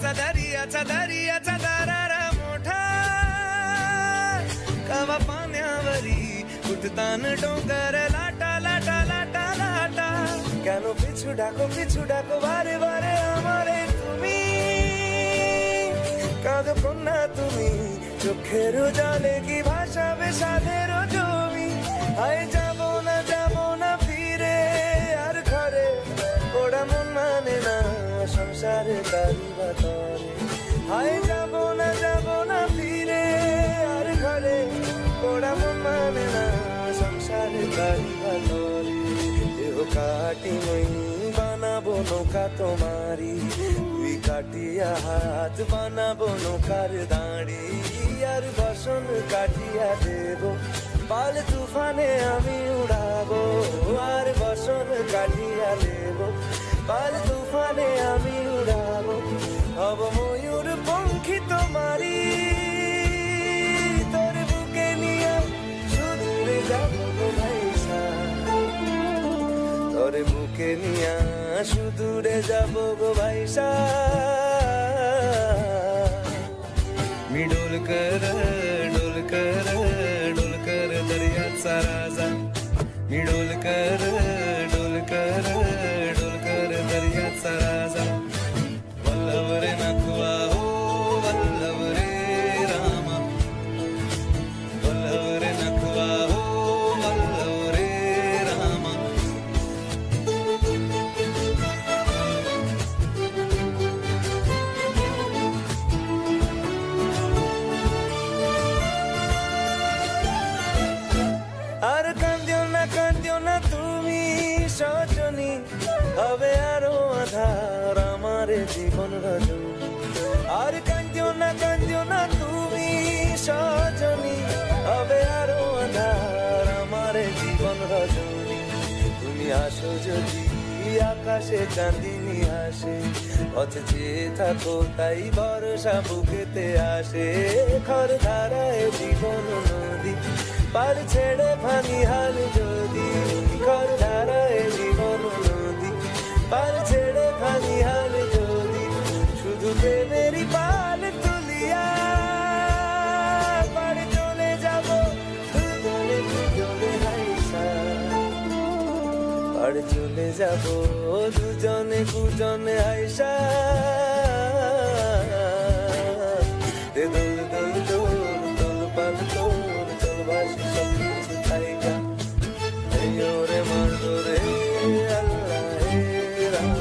दर्याचा दरारा मोठा कवा पाण्यावरी उठतान डोंगर लाटा लाटा लाटा लाटा কেন পিছু ডাকো বারে বারে আমারে তুমি কাঁদো কন্যা তুমি চোখের জলে কি ভাসাবে সাধের জমি আয় যাব না ফিরে আর ঘরে ওরা মন মানে না সংসারে তারি বাতরে আয় যাব না ফিরে আর ঘরে ওরা মন মানে না সংসারে তারি বাতরে দেহ কাটি মই বানাবো নৌকা তোমারি তুই কাটিয়া হাত বানাবো নৌকার দাঁড়ি আর বসন কাটিয়া দেব পাল তুফানে আমি উড়াবো আর বসন কাটিয়া দেব পাল তুফানে আমি উড়াবো হব ময়ূর পঙ্খী তোমারি তোর বুকে নিয়ে সুদূরে যাবো ভাইসা তোর বুকে নিয়ে সুদূরে যাবো গো ভাইসা मी डोल कर दर्याचा राजा मी डोल कर दर्याचा राजा वल्लभ रे नखवा हो वल्लभ रे रामा वल्लभ रे नखवा हो वल्लभ रे रामा আর কান্দিও না তুমি সজনী হবে আরো আধার আমার জীবন রজনী আর কান্দিও না তুমি সজনী হবে আরো আধার আমার জীবন রজনী তুমি আসো যদি আকাশে চাঁদিনী আসে পথে চেয়ে থাকো তাই বর্ষা বুকেতে আসে খর ধারায় জীবন নদী পার ছেড়ে ভাঙি হাল যদি খর ধারায় জীবন নদী পার ছেড়ে ভাঙি হাল যদি শুধু প্রেমেরই পাল তুলিয়া পার চলে যাব দুজনে হাইসা পার চলে যাব দুজনে হাইসা দোল পাল তোল বাসি সব কিছু থাইকা রে মার রে আল্লাহ হে রাম